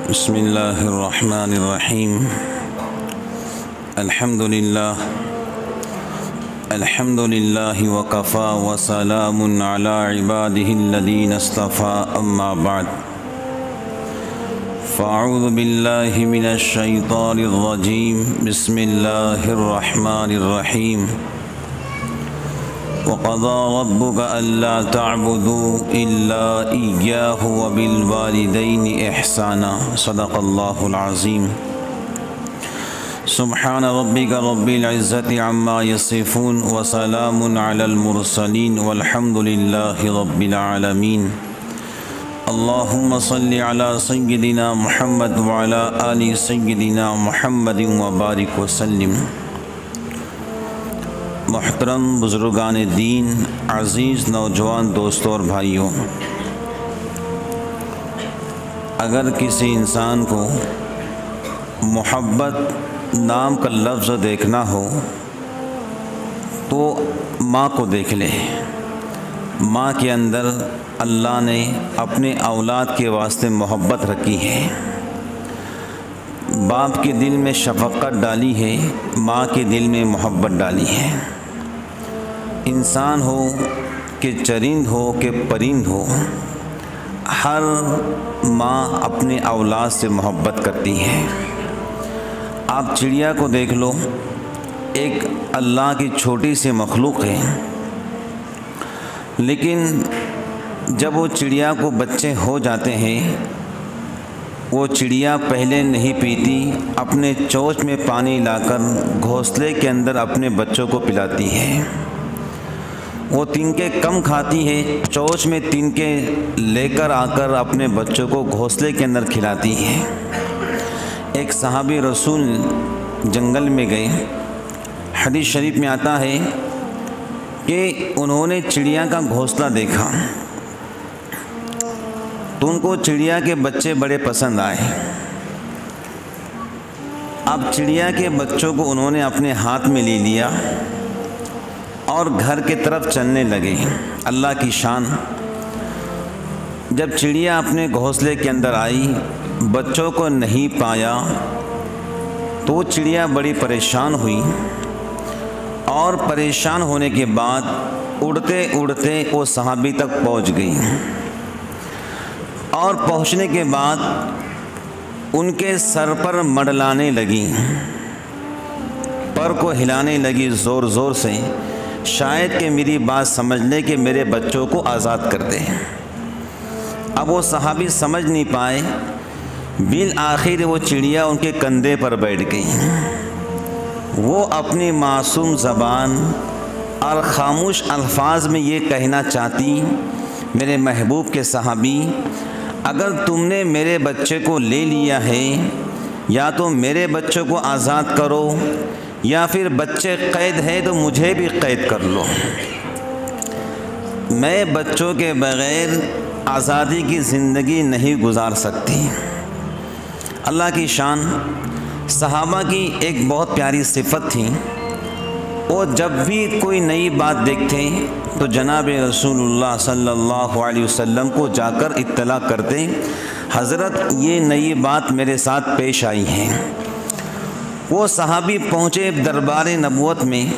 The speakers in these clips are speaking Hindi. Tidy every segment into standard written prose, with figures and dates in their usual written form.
बिस्मिल्लाहिर्रहमानिर्रहीम। अल्हम्दुलिल्लाहि वकफ़ा व सलामुन अला इबादिहिल्लज़ीना इस्तफ़ा अम्मा बअद। फ़अऊज़ु बिल्लाहि मिनश शैतानिर्रजीम। बिस्मिल्लाहिर्रहमानिर्रहीम। वक़ज़ा रब्बुका अल्ला तअबुदू इल्ला इय्याहु व बिल वालिदैनि इहसाना। सदक़ल्लाहुल अज़ीम। सुब्हान रब्बिका रब्बिल इज़्ज़ति अम्मा यसिफ़ून व सलामुन अलल मुरसलीन वल्हम्दुलिल्लाहि रब्बिल आलमीन। अल्लाहुम्मा सल्लि अला सय्यिदिना मुहम्मद व अला आलि सय्यिदिना मुहम्मदिन व बारिक व सल्लिम। मोहतरम बुज़ुर्गान दीन, अज़ीज़ नौजवान दोस्तों और भाइयों, अगर किसी इंसान को मोहब्बत नाम का लफ्ज़ देखना हो तो माँ को देख ले। माँ के अंदर अल्लाह ने अपने औलाद के वास्ते मोहब्बत रखी है। बाप के दिल में शफ़क़त डाली है, माँ के दिल में मोहब्बत डाली है। इंसान हो कि चरिंद हो कि परिंद हो, हर माँ अपने औलाद से मोहब्बत करती है। आप चिड़िया को देख लो, एक अल्लाह की छोटी सी मखलूक है, लेकिन जब वो चिड़िया को बच्चे हो जाते हैं, वो चिड़िया पहले नहीं पीती, अपने चोंच में पानी लाकर घोंसले के अंदर अपने बच्चों को पिलाती है। वो तिनके कम खाती है, चोंच में तिनके लेकर आकर अपने बच्चों को घोंसले के अंदर खिलाती है। एक सहाबी रसूल जंगल में गए। हदीस शरीफ में आता है कि उन्होंने चिड़िया का घोंसला देखा तो उनको चिड़िया के बच्चे बड़े पसंद आए। अब चिड़िया के बच्चों को उन्होंने अपने हाथ में ले लिया और घर के तरफ चलने लगे। अल्लाह की शान। जब चिड़िया अपने घोंसले के अंदर आई, बच्चों को नहीं पाया तो चिड़िया बड़ी परेशान हुई और परेशान होने के बाद उड़ते उड़ते वो सहाबी तक पहुंच गई और पहुंचने के बाद उनके सर पर मंडलाने लगी, पर को हिलाने लगी ज़ोर ज़ोर से, शायद कि मेरी बात समझ ले कि मेरे बच्चों को आज़ाद कर दे। अब वो सहाबी समझ नहीं पाए, बिल आखिर वो चिड़िया उनके कंधे पर बैठ गई। वो अपनी मासूम ज़बान और ख़ामोश अल्फाज में ये कहना चाहती, मेरे महबूब के सहाबी, अगर तुमने मेरे बच्चे को ले लिया है, या तो मेरे बच्चों को आज़ाद करो या फिर बच्चे कैद है तो मुझे भी कैद कर लो। मैं बच्चों के बग़ैर आज़ादी की ज़िंदगी नहीं गुजार सकती। अल्लाह की शान। सहाबा की एक बहुत प्यारी सिफत थी, वो जब भी कोई नई बात देखते तो जनाब रसूलुल्लाह सल्लल्लाहु अलैहि वसल्लम को जाकर इत्तला करते, हज़रत ये नई बात मेरे साथ पेश आई है। वो सहाबी पहुँचे दरबार नबूवत में,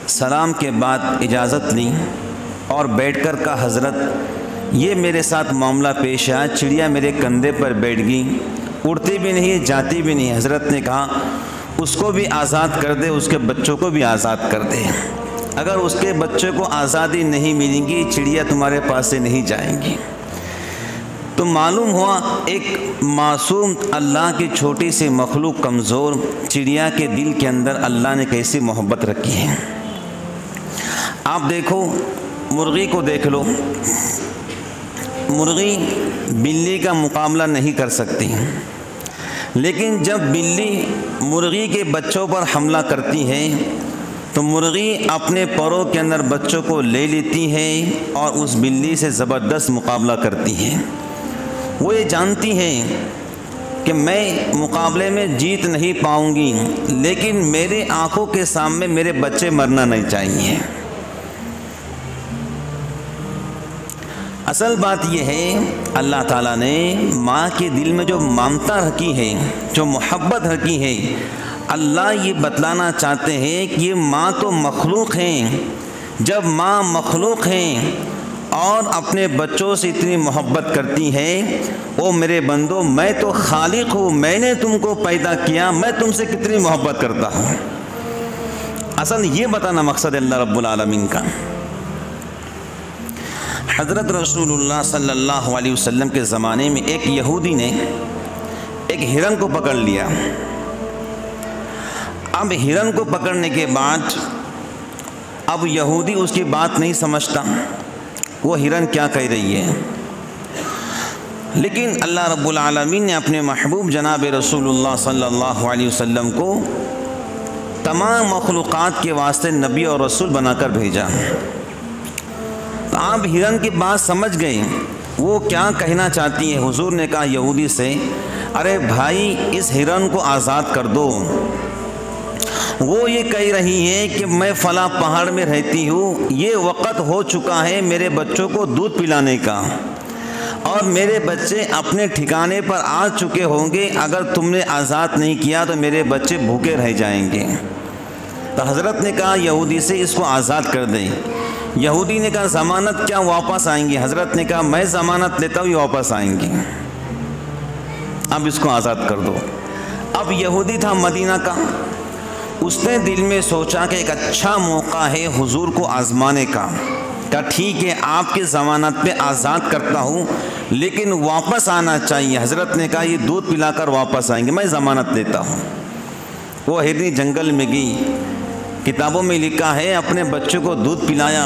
सलाम के बाद इजाज़त ली और बैठकर कहा, हज़रत ये मेरे साथ मामला पेश आया, चिड़िया मेरे कंधे पर बैठ गई, उड़ती भी नहीं जाती भी नहीं। हज़रत ने कहा उसको भी आज़ाद कर दे, उसके बच्चों को भी आज़ाद कर दे। अगर उसके बच्चों को आज़ादी नहीं मिलेगी, चिड़िया तुम्हारे पास से नहीं जाएंगी। तो मालूम हुआ एक मासूम अल्लाह की छोटी सी मखलूक कमज़ोर चिड़िया के दिल के अंदर अल्लाह ने कैसी मोहब्बत रखी है। आप देखो, मुर्गी को देख लो, मुर्गी बिल्ली का मुकाबला नहीं कर सकती, लेकिन जब बिल्ली मुर्गी के बच्चों पर हमला करती है तो मुर्गी अपने परों के अंदर बच्चों को ले लेती है और उस बिल्ली से ज़बरदस्त मुकाबला करती है। वो ये जानती है कि मैं मुकाबले में जीत नहीं पाऊंगी, लेकिन मेरे आंखों के सामने मेरे बच्चे मरना नहीं चाहिए। असल बात यह है, अल्लाह ताला ने माँ के दिल में जो ममता रखी है, जो मोहब्बत रखी है, अल्लाह ये बतलाना चाहते हैं कि ये माँ तो मखलूक हैं। जब माँ मखलूक हैं और अपने बच्चों से इतनी मोहब्बत करती है, ओ मेरे बंदो, मैं तो खालिक हूँ, मैंने तुमको पैदा किया, मैं तुमसे कितनी मोहब्बत करता हूँ। असल ये बताना मकसद अल्लाह रब्बुल आलमीन का। हज़रत रसूलुल्लाह सल्लल्लाहु अलैहि वसल्लम के ज़माने में एक यहूदी ने एक हिरन को पकड़ लिया। अब हिरन को पकड़ने के बाद अब यहूदी उसकी बात नहीं समझता, वो हिरन क्या कह रही है। लेकिन अल्लाह रब्बुल आलमीन ने अपने महबूब जनाब रसूलुल्लाह सल्लल्लाहु अलैहि वसल्लम को तमाम मखलूक़ात के वास्ते नबी और रसूल बनाकर भेजा। तो आप हिरन की बात समझ गए, वो क्या कहना चाहती है। हुजूर ने कहा यहूदी से, अरे भाई इस हिरन को आज़ाद कर दो। वो ये कह रही है कि मैं फ़ला पहाड़ में रहती हूँ, ये वक़्त हो चुका है मेरे बच्चों को दूध पिलाने का और मेरे बच्चे अपने ठिकाने पर आ चुके होंगे, अगर तुमने आज़ाद नहीं किया तो मेरे बच्चे भूखे रह जाएंगे। तो हज़रत ने कहा यहूदी से इसको आज़ाद कर दें। यहूदी ने कहा ज़मानत क्या, वापस आएंगे। हज़रत ने कहा मैं ज़मानत लेता हूँ, वापस आएंगे, अब इसको आज़ाद कर दो। अब यहूदी था मदीना का, उसने दिल में सोचा कि एक अच्छा मौका है हुजूर को आज़माने का। कहा ठीक है, आपके ज़मानत पे आज़ाद करता हूँ, लेकिन वापस आना चाहिए। हज़रत ने कहा ये दूध पिलाकर वापस आएंगे, मैं ज़मानत देता हूँ। वो हिरनी जंगल में गई, किताबों में लिखा है अपने बच्चों को दूध पिलाया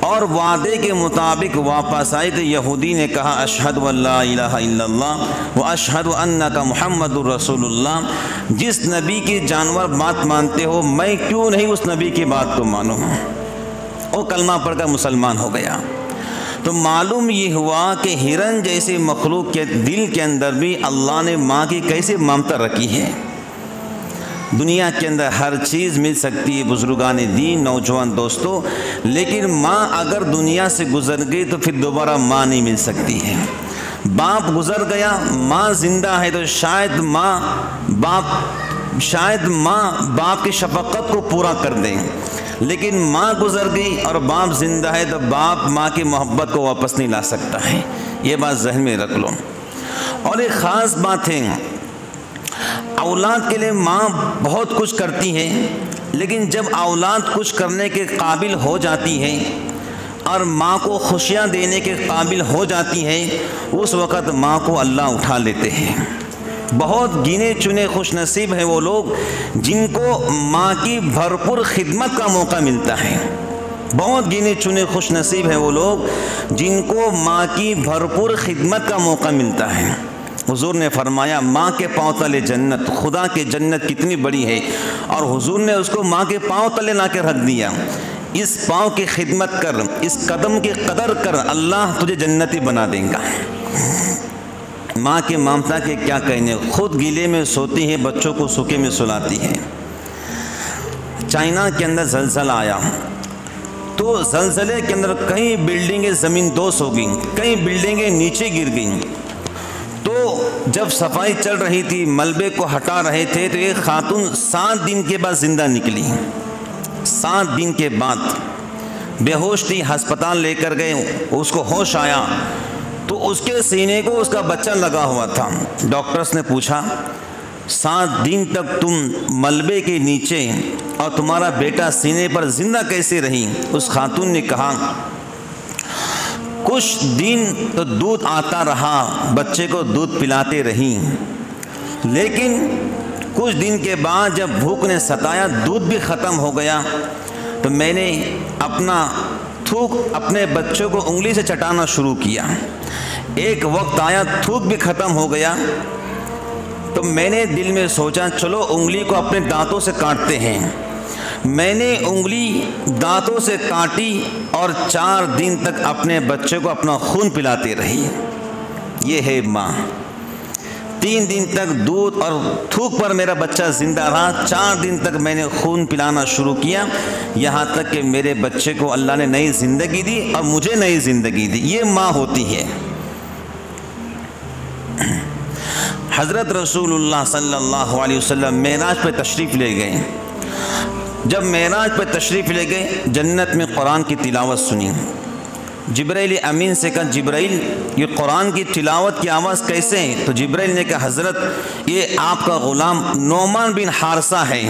और वादे के मुताबिक वापस आए। तो यहूदी ने कहा अशहदु अल्ला इलाहा इल्लल्लाह व अशहदु अन्नका मुहम्मदुर रसूलुल्लाह, जिस नबी की जानवर बात मानते हो, मैं क्यों नहीं उस नबी की बात को मानूँ। वो कलमा पढ़कर मुसलमान हो गया। तो मालूम ये हुआ कि हिरन जैसे मखलूक के दिल के अंदर भी अल्लाह ने माँ की कैसे ममता रखी है। दुनिया के अंदर हर चीज़ मिल सकती है बुजुर्गान दीन, नौजवान दोस्तों, लेकिन माँ अगर दुनिया से गुजर गई तो फिर दोबारा माँ नहीं मिल सकती है। बाप गुजर गया, माँ जिंदा है तो शायद माँ बाप की शफकत को पूरा कर दें, लेकिन माँ गुजर गई और बाप जिंदा है तो बाप माँ की मोहब्बत को वापस नहीं ला सकता है। ये बात जहन में रख लो। और एक ख़ास बात है, औलाद के लिए माँ बहुत कुछ करती है, लेकिन जब औलाद कुछ करने के काबिल हो जाती है और माँ को खुशियाँ देने के काबिल हो जाती है, उस वक़्त माँ को अल्लाह उठा लेते हैं। बहुत गिने चुने खुश नसीब हैं वो लोग जिनको माँ की भरपूर खिदमत का मौका मिलता है। बहुत गिने चुने खुश नसीब हैं वो लोग जिनको माँ की भरपूर खिदमत का मौका मिलता है। हुजूर ने फरमाया माँ के पाँव तले जन्नत, खुदा के जन्नत कितनी बड़ी है, और हुजूर ने उसको माँ के पाँव तले ला के रख दिया। इस पाँव की खिदमत कर, इस कदम की कदर कर, अल्लाह तुझे जन्नती बना देगा। माँ की ममता के क्या कहने, खुद गीले में सोती है, बच्चों को सूखे में सुलाती है। चाइना के अंदर ज़लज़ला आया तो ज़लज़ले के अंदर कई बिल्डिंगें ज़मीन दोष हो गई, कई बिल्डिंगें नीचे गिर गईं। तो जब सफाई चल रही थी, मलबे को हटा रहे थे, तो एक खातून 7 दिन के बाद ज़िंदा निकली। 7 दिन के बाद बेहोश थी, अस्पताल लेकर गए, उसको होश आया तो उसके सीने को उसका बच्चा लगा हुआ था। डॉक्टर्स ने पूछा 7 दिन तक तुम मलबे के नीचे और तुम्हारा बेटा सीने पर ज़िंदा कैसे रही। उस खातून ने कहा कुछ दिन तो दूध आता रहा, बच्चे को दूध पिलाते रही, लेकिन कुछ दिन के बाद जब भूख ने सताया, दूध भी ख़त्म हो गया, तो मैंने अपना थूक अपने बच्चों को उंगली से चटाना शुरू किया। एक वक्त आया थूक भी ख़त्म हो गया, तो मैंने दिल में सोचा चलो उंगली को अपने दांतों से काटते हैं। मैंने उंगली दांतों से काटी और 4 दिन तक अपने बच्चे को अपना खून पिलाती रही। ये है माँ। 3 दिन तक दूध और थूक पर मेरा बच्चा ज़िंदा रहा। 4 दिन तक मैंने खून पिलाना शुरू किया, यहाँ तक कि मेरे बच्चे को अल्लाह ने नई ज़िंदगी दी और मुझे नई ज़िंदगी दी। ये माँ होती है। हज़रत रसूलुल्लाह सल्लल्लाहु अलैहि वसल्लम मेराज पे तशरीफ़ ले गए। जब मेराज पे तशरीफ़ ले गए, जन्नत में कुरान की तिलावत सुनी। जिब्राइल अमीन से कहा, जिब्राइल ये कुरान की तिलावत की आवाज़ कैसे है? तो जिब्राइल ने कहा, हज़रत ये आपका ग़ुलाम नौमान बिन हारसा है,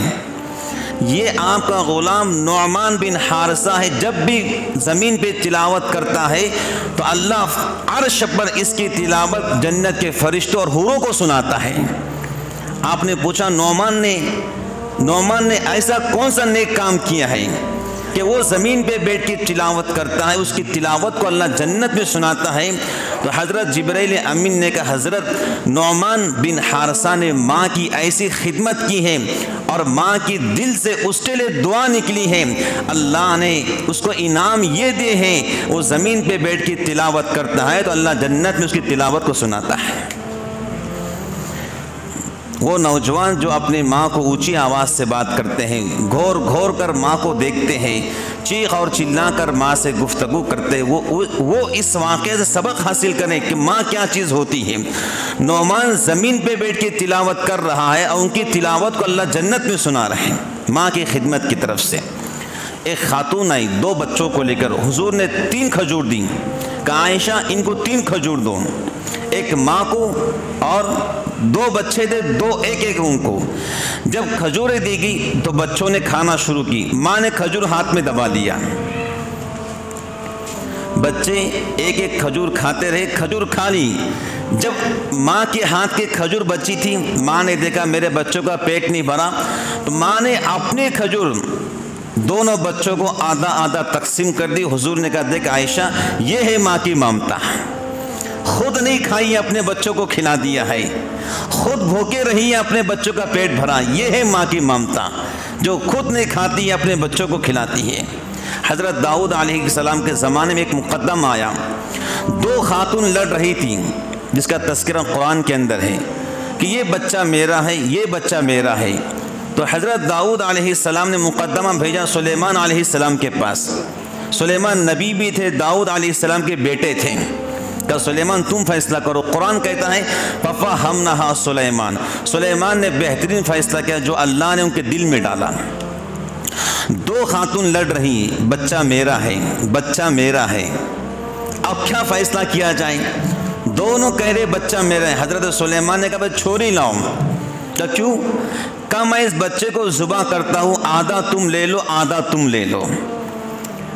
ये आपका ग़ुलाम नौमान बिन हारसा है। जब भी ज़मीन पे तिलावत करता है तो अल्लाह अर्श पर इसकी तिलावत जन्नत के फरिश्तों और हूरों को सुनाता है। आपने पूछा, नौमान ने ऐसा कौन सा नेक काम किया है कि वो ज़मीन पे बैठ के तिलावत करता है, उसकी तिलावत को अल्लाह जन्नत में सुनाता है? तो हज़रत जिब्राइल अमीन ने कहा, हज़रत नौमान बिन हारसा ने माँ की ऐसी खिदमत की है और माँ की दिल से उसके लिए दुआ निकली है, अल्लाह ने उसको इनाम ये दे हैं, वो ज़मीन पे बैठ के तिलावत करता है तो अल्लाह जन्नत में उसकी तिलावत को सुनाता है। वो नौजवान जो अपनी माँ को ऊंची आवाज़ से बात करते हैं, घोर घोर कर माँ को देखते हैं, चीख और चिल्ला कर माँ से गुफ्तगू करते हैं, वो इस वाक़े से सबक हासिल करें कि माँ क्या चीज़ होती है। नौमान ज़मीन पे बैठ के तिलावत कर रहा है और उनकी तिलावत को अल्लाह जन्नत में सुना रहे हैं माँ की खिदमत की तरफ से। एक खातून आई 2 बच्चों को लेकर, हुजूर ने 3 खजूर दी, कहा आयशा इनको 3 खजूर दो, एक माँ को और 2 बच्चे थे, 2 एक उनको। जब खजूरें दी गई तो बच्चों ने खाना शुरू की, माँ ने खजूर हाथ में दबा दिया, बच्चे एक खजूर खाते रहे, खजूर खा ली। जब माँ के हाथ की खजूर बची थी, माँ ने देखा मेरे बच्चों का पेट नहीं भरा, तो माँ ने अपने खजूर दोनों बच्चों को आधा आधा तकसीम कर दी। हुजूर ने कहा, देख आयशा ये है माँ की ममता, खुद नहीं खाई अपने बच्चों को खिला दिया है, खुद भूखे रही है अपने बच्चों का पेट भरा, ये है माँ की ममता, जो खुद नहीं खाती है अपने बच्चों को खिलाती है। हज़रत दाऊद अलैहिस्सलाम के ज़माने में एक मुक़द्दम आया, 2 खातून लड़ रही थी जिसका तज़किरा कुरान के अंदर है कि ये बच्चा मेरा है, ये बच्चा मेरा है। तो हज़रत दाऊद अलैहिस्सलाम ने मुक़द्दमा भेजा सुलेमान अलैहिस्सलाम के पास। सुलेमान नबी भी थे, दाऊद अलैहिस्सलाम के बेटे थे। तो सुलेमान तुम फैसला करो। कुरान कहता है पफा हम नहा सुलेमान ने बेहतरीन फ़ैसला किया जो अल्लाह ने उनके दिल में डाला। 2 खातून लड़ रही, बच्चा मेरा है, बच्चा मेरा है, अब क्या फ़ैसला किया जाए? दोनों कह रहे बच्चा मेरा है। हज़रत सुलेमान ने कहा भाई छोरी लाओ। तो क्यों? कहा मैं इस बच्चे को ज़ुबा करता हूँ, आधा तुम ले लो आधा तुम ले लो।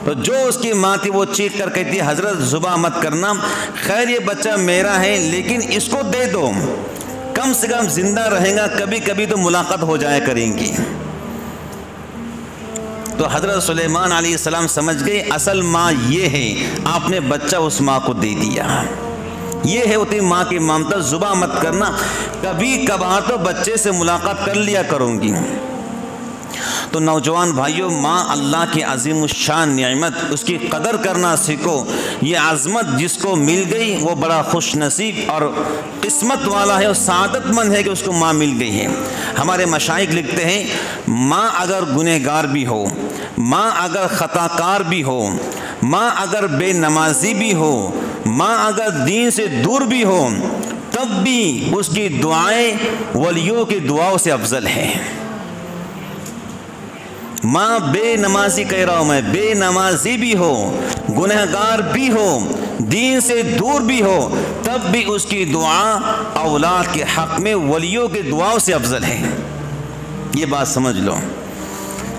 तो जो उसकी माँ थी वो चीख कर कहती है हज़रत ज़ुबा मत करना, खैर ये बच्चा मेरा है लेकिन इसको दे दो, कम से कम ज़िंदा रहेगा, कभी कभी तो मुलाकात हो जाया करेंगी। तो हज़रत सुलेमान अलैहिस्सलाम समझ गए असल माँ ये है, आपने बच्चा उस माँ को दे दिया। ये है होती माँ की ममता, ज़ुबा मत करना, कभी कभार तो बच्चे से मुलाकात कर लिया करूँगी। तो नौजवान भाइयों, माँ अल्लाह की अज़ीम शान नेमत, उसकी कदर करना सीखो। ये आज़मत जिसको मिल गई वो बड़ा खुश नसीब और किस्मत वाला है और सादतमंद है कि उसको माँ मिल गई है। हमारे मशाइख लिखते हैं माँ अगर गुनहगार भी हो, माँ अगर ख़ताकार भी हो, माँ अगर बेनमाजी भी हो, माँ अगर दीन से दूर भी हो, तब भी उसकी दुआएं वलियों की दुआओं से अफजल है। माँ बेनमाजी कह रहा हूँ मैं, बेनमाजी भी हो, गुनहगार भी हो, दीन से दूर भी हो, तब भी उसकी दुआ औलाद के हक़ में वलियों की दुआओं से अफजल है। ये बात समझ लो।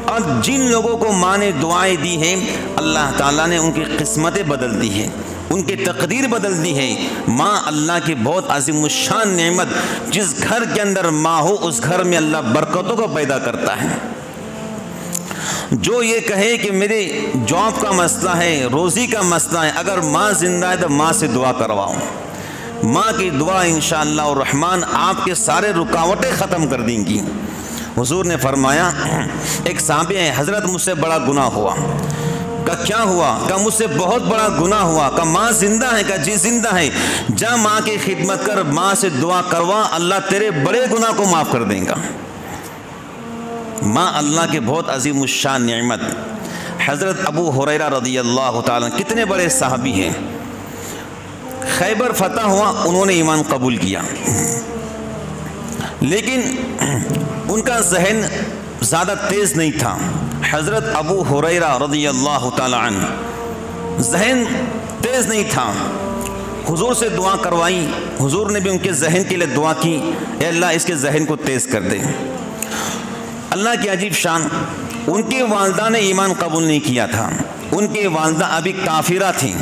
और जिन लोगों को माँ ने दुआएं दी हैं, अल्लाह ताला ने उनकी किस्मतें बदल दी है, उनकी तकदीर बदल दी है। माँ अल्लाह की बहुत अज़ीमुश्शान नेमत, जिस घर के अंदर माँ हो उस घर में अल्लाह बरकतों को पैदा करता है। जो ये कहे कि मेरे जॉब का मसला है, रोज़ी का मसला है, अगर माँ जिंदा है तो माँ से दुआ करवाओ। माँ की दुआ इंशाअल्लाह रहमान आपके सारे रुकावटें ख़त्म कर देंगी। हुजूर ने फरमाया एक साहबी है, हज़रत मुझसे बड़ा गुनाह हुआ, का क्या हुआ? का मुझसे बहुत बड़ा गुनाह हुआ। का माँ जिंदा है? का जी जिंदा है। जा माँ की खिदमत कर, माँ से दुआ करवा, अल्लाह तेरे बड़े गुनाह को माफ़ कर देगा। माँ अल्लाह के बहुत अजीम शान नेमत। हज़रत अबू हुरैरा रज़ियल्लाहु ताला कितने बड़े सहाबी हैं। खैबर फतह हुआ, उन्होंने ईमान कबूल किया, लेकिन उनका जहन ज़्यादा तेज़ नहीं था। हज़रत अबू हुरैरा रज़ियल्लाहु ताला अन्हु जहन तेज़ नहीं था। हुजूर से दुआ करवाई, हुजूर ने भी उनके जहन के लिए दुआ की, ए अल्लाह इसके जहन को तेज़ कर दे। अल्लाह की अजीब शान, उनकी वालदा ने ईमान कबूल नहीं किया था। उनकी वालदा अभी काफिरा थी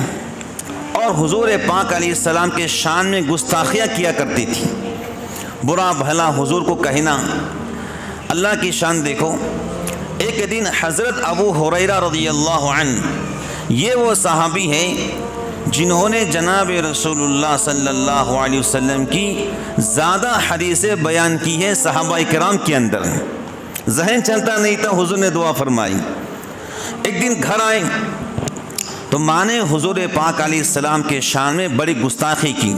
और हुजूर पाक अलैहिस्सलाम के शान में गुस्ताखियाँ किया करती थी, बुरा भला हुजूर को कहना। अल्लाह की शान देखो। एक दिन हज़रत अबू हुरैरा रज़ियल्लाहु अन्हु, ये वो सहाबी हैं जिन्होंने जनाब रसूलुल्लाह सल्लल्लाहु अलैहि वसल्लम की ज़्यादा हदीसें बयान की है सहाबा इकराम के अंदर। जहन चलता नहीं था, हुजूर ने दुआ फरमाई। एक दिन घर आए तो माँ ने हुजूर पाक अलैहिस्सलाम के शान में बड़ी गुस्ताखी की,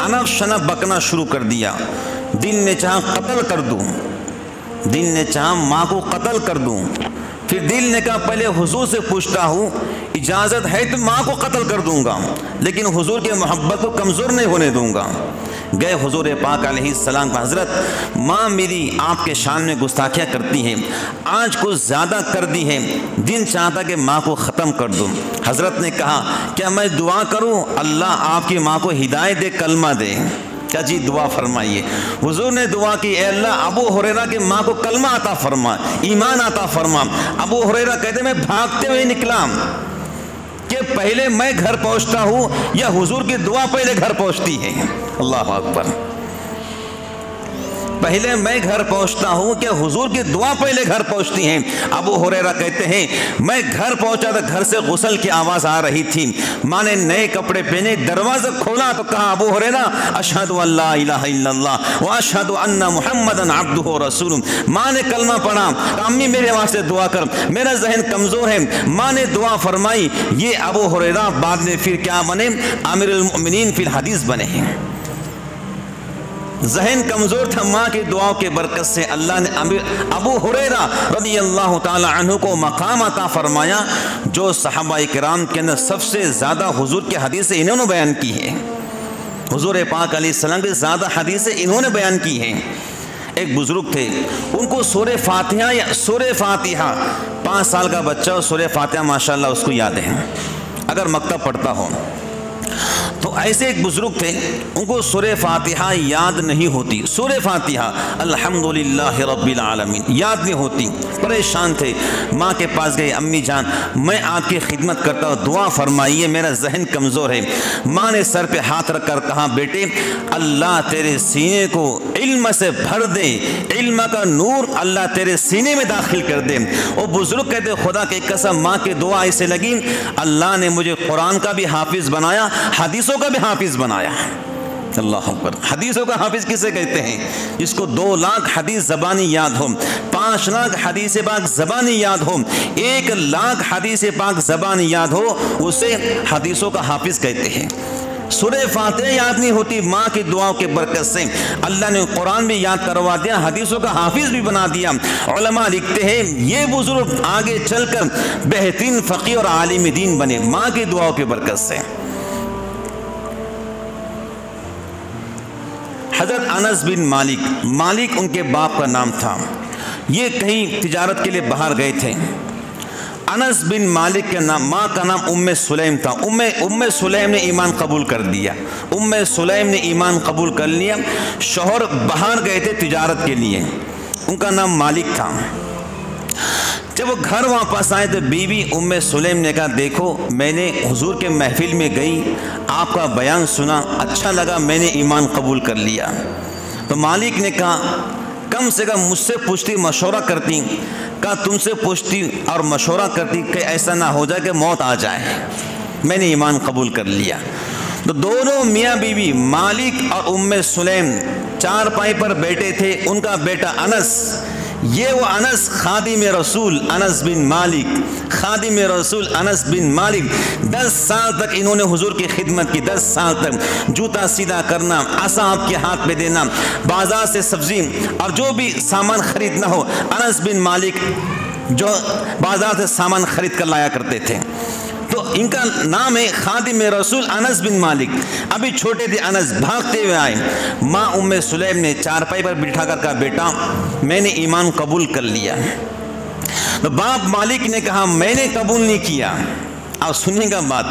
अनफ शनफ बकना शुरू कर दिया। दिल ने चाहा कत्ल कर दूँ, दिल ने चाहा माँ को कत्ल कर दूँ। फिर दिल ने कहा पहले हुजूर से पूछता हूँ, इजाज़त है तो माँ को कत्ल कर दूँगा, लेकिन हुजूर के मोहब्बत को कमज़ोर नहीं होने दूँगा। गए हुजूर पाक अलैहिस्सलाम का, हज़रत माँ मेरी आपके शान में गुस्ताखियाँ करती हैं, आज कुछ ज़्यादा कर दी है, दिल चाहता कि माँ को ख़त्म कर दूँ। हज़रत ने कहा क्या मैं दुआ करूँ अल्लाह आपकी माँ को हिदायत दे, कलमा दे? क्या जी दुआ फरमाइए। हुजूर ने दुआ की, ए अल्लाह अबू हुरैरा की माँ को कलमा अता फरमा, ईमान अता फरमा। अबू हुरैरा कहते मैं भागते हुए निकला कि पहले मैं घर पहुंचता हूँ या हुजूर की दुआ पहले घर पहुंचती है। अल्लाह अकबर। पहले मैं घर पहुंचता हूँ कि हुजूर की दुआ पहले घर पहुंचती है। अबू हुरैरा कहते हैं मैं घर पहुंचा तो घर से गुस्ल की आवाज़ आ रही थी। माँ ने नए कपड़े पहने, दरवाज़ा खोला तो कहा अबू हुरैरा अशहदु अल्ला इलाहा इल्लल्लाह व अशहदु अन्ना मुहम्मदन अब्दुहु व रसूलुहु। माँ ने कलमा पढ़ा, अम्मी मेरे वास्ते दुआ कर, मेरा जहन कमज़ोर है। माँ ने दुआ फरमाई। ये अबू हुरैरा बाद में फिर क्या बने? आमिरुल मोमिनीन फिल हदीस बने हैं। जहन कमज़ोर था, माँ की दुआओं के बरकत से अल्लाह ने अबू हुरैरा रज़ियल्लाहु ताला अन्हु को मकाम अता फरमाया, जो सहाबाए किराम के अंदर सबसे ज़्यादा हुजूर की हदीसें इन्होंने बयान की है। हुजूर पाक अलैहिस्सलाम की ज़्यादा हदीसें इन्होंने बयान की हैं। एक बुज़ुर्ग थे, उनको सूरे फातिहा 5 साल का बच्चा और सूरे फातिहा माशाअल्लाह उसको याद है, अगर मकतब पढ़ता हो तो। ऐसे एक बुजुर्ग थे, उनको सूरे फातिहा याद नहीं होती। सूरे फातिहा अल्हम्दुलिल्लाह रब्बिल आलमीन याद नहीं होती। परेशान थे, माँ के पास गए, अम्मी जान मैं आपकी खिदमत करता हूँ, दुआ फरमाइए, मेरा जहन कमज़ोर है। माँ ने सर पे हाथ रख कर कहा बेटे अल्लाह तेरे सीने को इल्म से भर दे, इल्म का नूर अल्लाह तेरे सीने में दाखिल कर दे। वो बुजुर्ग कहते खुदा की कसम माँ की दुआ ऐसे लगी, अल्लाह ने मुझे कुरान का भी हाफिज़ बनाया, हदीसों का भी हाफिज बनाया। अल्लाह अकबर। हदीसों का हाफिज किसे कहते हैं? जिसको 2 लाख हदीस ज़बानी याद हो, 5 लाख हदीस पाक ज़बानी याद हो, 1 लाख हदीस पाक ज़बानी याद हो, उसे हदीसों का हाफिज कहते हैं। सूरे फातिहा याद नहीं होती, माँ की दुआओं के बरकत से अल्लाह ने कुरान भी याद करवा दिया, हदीसों का हाफिज भी बना दिया। उलमा लिखते हैं ये बुजुर्ग आगे चलकर बेहतरीन फ़क़ीह और आलिम दीन बने, माँ की दुआओं की बरकत से। हज़रत अनस बिन मालिक उनके बाप का नाम था। ये कहीं तिजारत के लिए बाहर गए थे। अनस बिन मालिक के नाम, माँ का नाम उम्मे सुलैम था। उम्मे सुलैम ने ईमान कबूल कर दिया। उम्मे सुलैम ने ईमान कबूल कर लिया। शौहर बाहर गए थे तिजारत के लिए, उनका नाम मालिक था। जब वो घर वापस आए तो बीवी उम्मे सुलैम ने कहा देखो मैंने हुजूर के महफिल में गई, आपका बयान सुना, अच्छा लगा, मैंने ईमान कबूल कर लिया। तो मालिक ने कहा कम से कम मुझसे पूछती, मशवरा करती। कहा तुमसे पूछती और मशवरा करती कि ऐसा ना हो जाए कि मौत आ जाए। मैंने ईमान कबूल कर लिया। तो दोनों मियाँ बीवी मालिक और उम्मे सुलैम चारपाई पर बैठे थे। उनका बेटा अनस ये वो अनस खादिम रसूल अनस बिन मालिक, खादिम रसूल अनस बिन मालिक 10 साल तक इन्होंने हुजूर की खिदमत की। 10 साल तक जूता सीधा करना, आसा आपके हाथ में देना, बाजार से सब्जी और जो भी सामान खरीदना हो, अनस बिन मालिक जो बाजार से सामान खरीद कर लाया करते थे। तो इनका नाम है खादिम रसूल अनस बिन मालिक। अभी छोटे थे अनस, भागते हुए आए। माँ उम्मे सुलैम ने चारपाई पर बिठा कर कहा, बेटा मैंने ईमान कबूल कर लिया। तो बाप मालिक ने कहा, मैंने कबूल नहीं किया। अब सुनिएगा बात,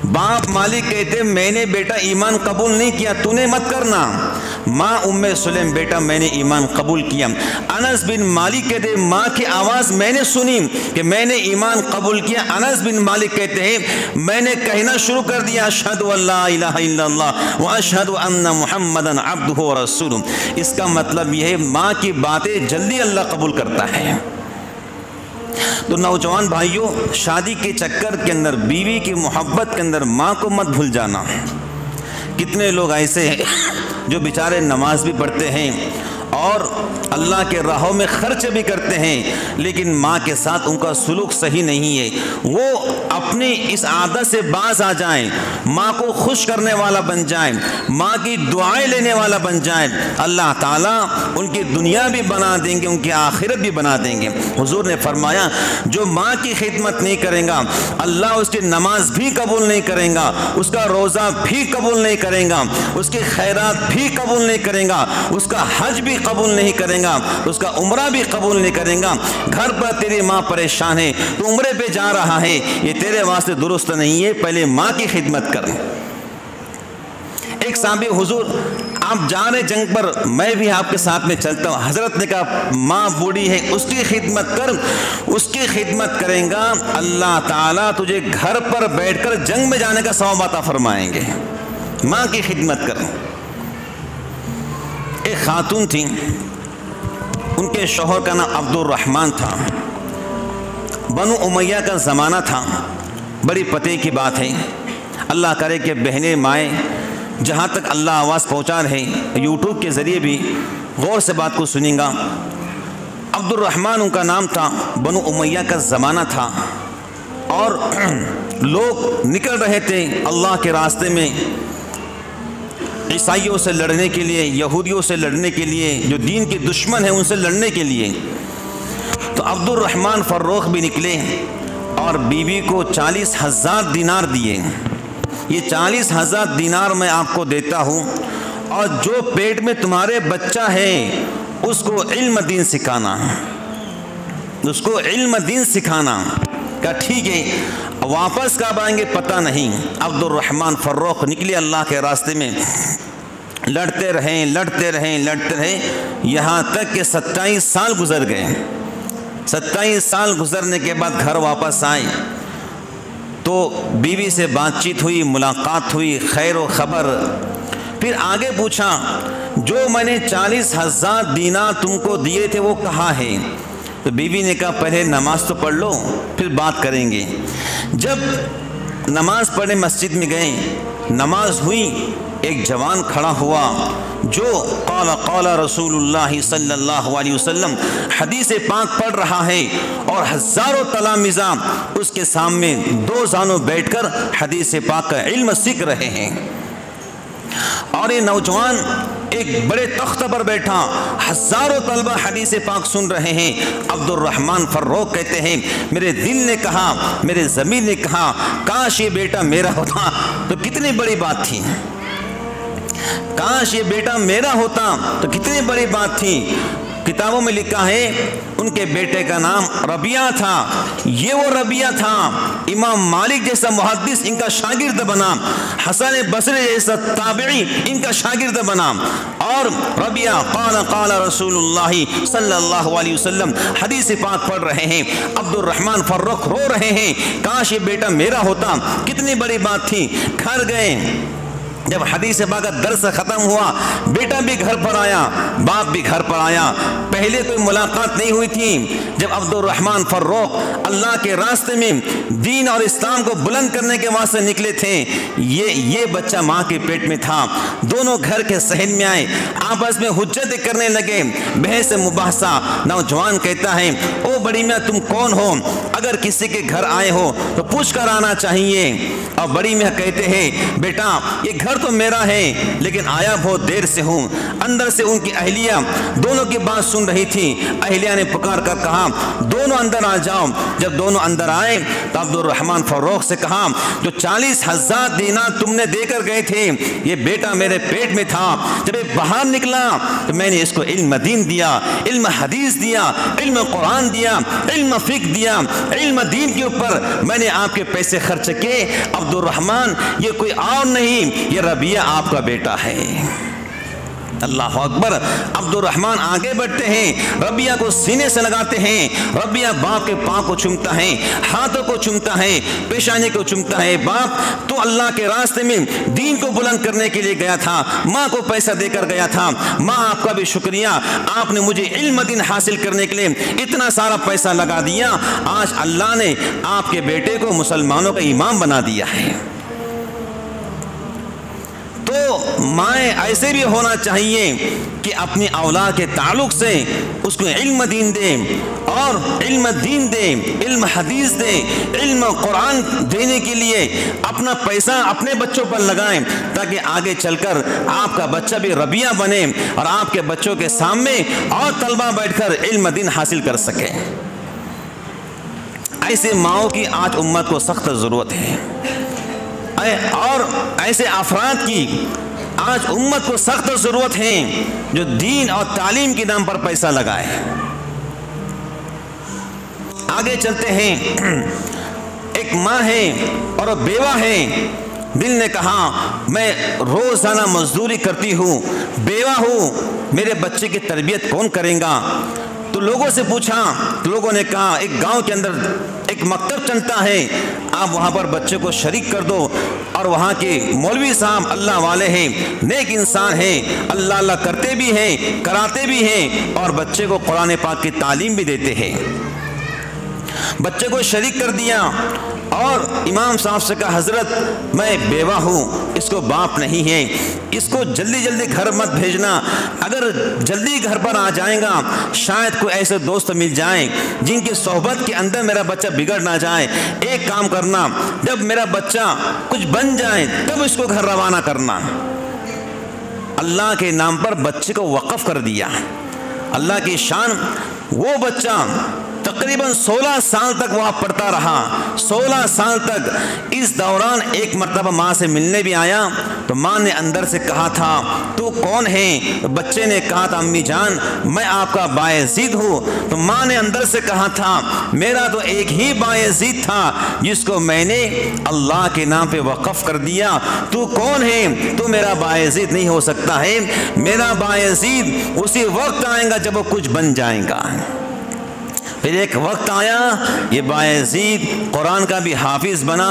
बाप मालिक कहते मैंने बेटा ईमान कबूल नहीं किया, तूने मत करना। माँ उम्मे सुलैम, बेटा मैंने ईमान कबूल किया। अनस बिन मालिक कहते माँ की आवाज़ मैंने सुनी कि मैंने ईमान कबूल किया। अनस बिन मालिक कहते हैं मैंने कहना शुरू कर दिया, अशहदु अल्ला इलाहा इल्लल्लाह व अशहदु अन्ना मुहम्मदन अब्दुहु व रसूलुहु। इसका मतलब यह है माँ की बातें जल्दी अल्लाह कबूल करता है। तो नौजवान भाइयों, शादी के चक्कर के अंदर, बीवी की मोहब्बत के अंदर माँ को मत भूल जाना। कितने लोग ऐसे हैं जो बेचारे नमाज भी पढ़ते हैं और अल्लाह के राहों में खर्च भी करते हैं, लेकिन माँ के साथ उनका सुलूक सही नहीं है। वो अपनी इस आदत से बाज आ जाएं, माँ को खुश करने वाला बन जाएं, माँ की दुआएं लेने वाला बन जाएं। अल्लाह ताला उनकी दुनिया भी बना देंगे, उनकी आखिरत भी बना देंगे। हुजूर ने फरमाया, जो माँ की खिदमत नहीं करेगा अल्लाह उसकी नमाज भी कबूल नहीं करेगा, उसका रोज़ा भी कबूल नहीं करेगा, उसकी खैरात भी कबूल नहीं करेगा, उसका हज भी कबूल नहीं करेगा, उसका उम्रा भी कबूल नहीं करेगा। घर पर तेरी माँ परेशान है, तो उम्रे पे जा रहा है, ये तेरे वास्ते दुरुस्त नहीं है। पहले माँ की खिदमत कर। एक साहबी, हुजूर आप जा रहे जंग पर, मैं भी आपके साथ में चलता हूँ। हजरत ने कहा, माँ बूढ़ी है, उसकी खिदमत कर। उसकी खिदमत करेगा अल्लाह ताला तुझे घर पर बैठकर जंग में जाने का सवाब अता फरमाएंगे। माँ की खिदमत कर। एक खातून थी, उनके शौहर का नाम अब्दुल रहमान था। बनु उमैया का ज़माना था। बड़ी पते की बात है। अल्लाह करे कि बहनें माएँ जहाँ तक अल्लाह आवाज़ पहुँचा रहे, यूट्यूब के ज़रिए भी गौर से बात को सुनेगा। अब्दुल रहमान उनका नाम था। बनु उमैया का ज़माना था और लोग निकल रहे थे अल्लाह के रास्ते में, ईसाइयों से लड़ने के लिए, यहूदियों से लड़ने के लिए, जो दीन के दुश्मन हैं उनसे लड़ने के लिए। तो अब्दुल रहमान फ़र्रुख भी निकले और बीवी को 40,000 दिनार दिए। ये 40,000 दिनार मैं आपको देता हूँ और जो पेट में तुम्हारे बच्चा है उसको इल्म दीन सिखाना, उसको इल्म दीन सिखाना। का ठीक है, वापस कब आएंगे पता नहीं। अब्दुल रहमान फ़र्रुख निकले अल्लाह के रास्ते में, लड़ते रहें लड़ते रहें लड़ते रहें, यहाँ तक कि 27 साल गुजर गए। 27 साल गुजरने के बाद घर वापस आए तो बीवी से बातचीत हुई, मुलाकात हुई, खैर व ख़बर। फिर आगे पूछा, जो मैंने 40,000 दीनार तुमको दिए थे वो कहाँ है? तो बीवी ने कहा, पहले नमाज तो पढ़ लो फिर बात करेंगे। जब नमाज पढ़ने मस्जिद में गए, नमाज हुई, एक जवान खड़ा हुआ जो क़ाला रसूलुल्लाह सल्लल्लाहु अलैहि वसल्लम हदीस पाक पढ़ रहा है और हज़ारों तलामिज़ा उसके सामने दो जानों बैठकर हदीस पाक का इल्म सीख रहे हैं। और ये नौजवान एक बड़े तख्त पर बैठा, हज़ारों तलबा हदीस पाक सुन रहे हैं। अब्दुल रहमान फ़र्रुख कहते हैं, मेरे दिल ने कहा, मेरे ज़मीर ने कहा, काश ये बेटा मेरा होता तो कितनी बड़ी बात थी। काश ये बेटा मेरा होता तो कितनी बड़ी बात थी। किताबों में लिखा है उनके बेटे का नाम रबिया था। ये वो रबिया था, इमाम मालिक जैसा मुहद्दिस इनका शागिर्द बना, हसन बसरी जैसा ताबिई इनका शागिर्द बना। और रबिया क़ाला रसूलुल्लाह सल्लल्लाहु अलैहि वसल्लम हदीस पाक पढ़ रहे हैं। अब्दुल रहमान फ़र्रुख रो रहे हैं, काश ये बेटा मेरा होता, कितनी बड़ी बात थी। घर गए, जब हदीस पाक का दर्स ख़त्म हुआ, बेटा भी घर पर आया, बाप भी घर पर आया। पहले कोई मुलाकात नहीं हुई थी। जब अब्दुर्रहमान फर्रुख अल्लाह के रास्ते में दीन और इस्लाम को बुलंद करने के वास्ते निकले थे, ये बच्चा माँ के पेट में था। दोनों घर के सहन में आए, आपस में हुज्जत करने लगे, बहस मुबाहसा। नौजवान कहता है, ओ बड़ी मियाँ तुम कौन हो? अगर किसी के घर आए हो तो पूछ कर आना चाहिए। और बड़ी मियाँ कहते हैं, बेटा ये घर तो मेरा है, लेकिन आया बहुत देर से हूँ। अंदर से उनकी अहलिया दोनों की बात सुन रही थी। अहलिया ने पुकार कर कहा, दोनों अंदर आ जाओ। जब दोनों अंदर आए तो अब्दुर्रहमान फर्रुख से कहा, जो 40,000 दीनार तुमने देकर गए थे, ये बेटा मेरे पेट में था। जब ये बाहर निकला तो मैंने इसको इल्म दीन दिया, इल्म हदीस दिया, इल्म कुरान दिया, इल्म फिक्र दिया, इल्म दीन के ऊपर मैंने आपके पैसे खर्च किए। अब्दुर्रहमान ये कोई और नहीं, ये रबिया आपका बेटा है। अल्लाह अकबर। अब्दुर्रहमान आगे बढ़ते हैं, रबिया को सीने से लगाते हैं। रबिया बाप के पाँव को चूमता है, हाथों को चूमता है, पेशानी को चूमता है। बाप तो अल्लाह के रास्ते में दीन को बुलंद करने के लिए गया था, माँ को पैसा देकर गया था। माँ आपका भी शुक्रिया, आपने मुझे इल्म दीन हासिल करने के लिए इतना सारा पैसा लगा दिया। आज अल्लाह ने आपके बेटे को मुसलमानों का इमाम बना दिया है। तो माएँ ऐसे भी होना चाहिए कि अपनी औलाद के ताल्लुक से उसको इल्म दीन दे, और इल्म दीन दे, इल्म हदीस दे, इल्म कुरान देने के लिए अपना पैसा अपने बच्चों पर लगाएं, ताकि आगे चलकर आपका बच्चा भी रबिया बने और आपके बच्चों के सामने और तलबा बैठकर इल्म दीन हासिल कर सके। ऐसे माओं की आज उम्मत को सख्त ज़रूरत है, और ऐसे अफराद की आज उम्मत को सख्त ज़रूरत है जो दीन और तालीम के नाम पर पैसा लगाए। आगे चलते हैं। एक माँ है और बेवा है। दिल ने कहा, मैं रोज़ाना मजदूरी करती हूँ, बेवा हूँ, मेरे बच्चे की तरबियत कौन करेगा? तो लोगों से पूछा, तो लोगों ने कहा, एक गांव के अंदर एक मकतब चलता है, आप वहाँ पर बच्चे को शरीक कर दो। और वहाँ के मौलवी साहब अल्लाह वाले हैं, नेक इंसान हैं, अल्लाह अल्लाह करते भी हैं, कराते भी हैं, और बच्चे को कुरान पाक की तालीम भी देते हैं। बच्चे को शरीक कर दिया और इमाम साहब से कहा, हज़रत मैं बेवा हूँ, इसको बाप नहीं है, इसको जल्दी जल्दी घर मत भेजना। अगर जल्दी घर पर आ जाएगा, शायद कोई ऐसे दोस्त मिल जाएं जिनकी सोहबत के अंदर मेरा बच्चा बिगड़ ना जाए। एक काम करना, जब मेरा बच्चा कुछ बन जाए तब इसको घर रवाना करना। अल्लाह के नाम पर बच्चे को वक़फ़ कर दिया। अल्लाह की शान। वो बच्चा तकरीबन 16 साल तक वहाँ पढ़ता रहा, 16 साल तक। इस दौरान एक मरतबा माँ से मिलने भी आया, तो माँ ने अंदर से कहा था, तू कौन है? तो बच्चे ने कहा था, अम्मी जान मैं आपका बायज़ीद हूँ। तो माँ ने अंदर से कहा था, मेरा तो एक ही बायज़ीद था जिसको मैंने अल्लाह के नाम पे वक़फ़ कर दिया। तू कौन है? तू मेरा बायज़ीद नहीं हो सकता है। मेरा बायज़ीद उसी वक्त आएगा जब वो कुछ बन जाएगा। फिर एक वक्त आया, ये बायज़ीद कुरान का भी हाफिज़ बना,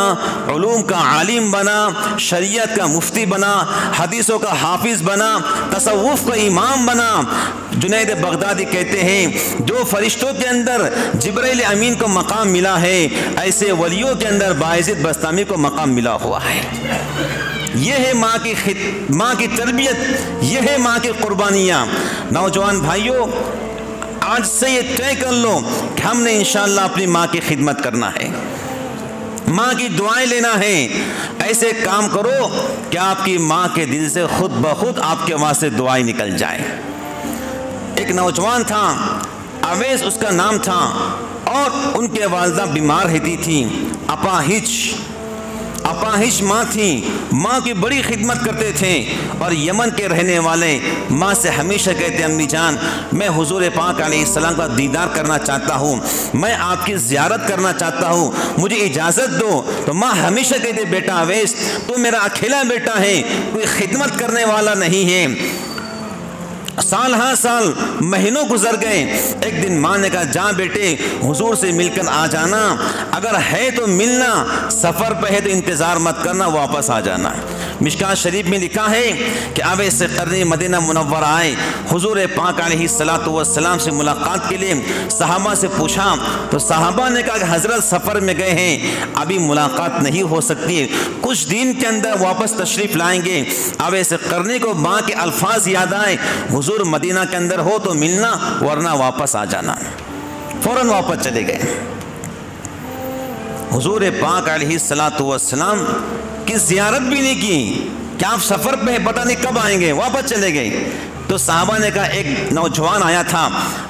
उलूम का आलिम बना, शरीयत का मुफ्ती बना, हदीसों का हाफिज़ बना, तसव्वुफ़ का इमाम बना। जुनैद बगदादी कहते हैं, जो फरिश्तों के अंदर जिब्राइल अमीन को मकाम मिला है, ऐसे वलियों के अंदर बायज़ीद बस्तामी को मकाम मिला हुआ है। ये है माँ की तरबियत, ये है माँ की कुर्बानियाँ। नौजवान भाइयों, आज से ये तय कर लो कि हमने इंशाअल्लाह अपनी माँ की खिदमत करना है, माँ की दुआएं लेना है। ऐसे काम करो कि आपकी माँ के दिल से खुद ब खुद आपके वास्ते दुआएं निकल जाए। एक नौजवान था, अवैस उसका नाम था, और उनके वालिदा बीमार रहती थी, अपाहिज माँ थी। माँ की बड़ी खिदमत करते थे, और यमन के रहने वाले माँ से हमेशा कहते, अम्मी जान मैं हुजूर पाक अलैहिस्सलाम का दीदार करना चाहता हूँ, मैं आपकी ज़ियारत करना चाहता हूँ, मुझे इजाज़त दो। तो माँ हमेशा कहते, बेटा अवैस तू मेरा अकेला बेटा है, कोई खिदमत करने वाला नहीं है। साल हाँ साल महीनों गुजर गए। एक दिन माँ ने कहा, जा बेटे हुजूर से मिलकर आ जाना, अगर है तो मिलना, सफ़र पे है तो इंतज़ार मत करना, वापस आ जाना। मिशकात शरीफ में लिखा है कि अवैस क़रनी मदीना मुनव्वरा आए, हुजूर पाक अलैहिस्सलातु वस्सलाम से मुलाकात के लिए सहाबा से पूछा, तो सहाबा ने कहा कि हज़रत सफ़र में गए हैं, अभी मुलाकात नहीं हो सकती है, कुछ दिन के अंदर वापस तशरीफ़ लाएंगे। अवैस क़रनी को माँ के अल्फाज याद आए, हुजूर मदीना के अंदर हो तो मिलना, वरना वापस आ जाना। फ़ौरन वापस चले गए। हुजूर पाक अलैहिस्सलातु वस्सलाम की ज़ियारत भी नहीं की कि आप सफ़र पे हैं, पता नहीं कब आएंगे, वापस चले गए। तो साहबा ने कहा, एक नौजवान आया था,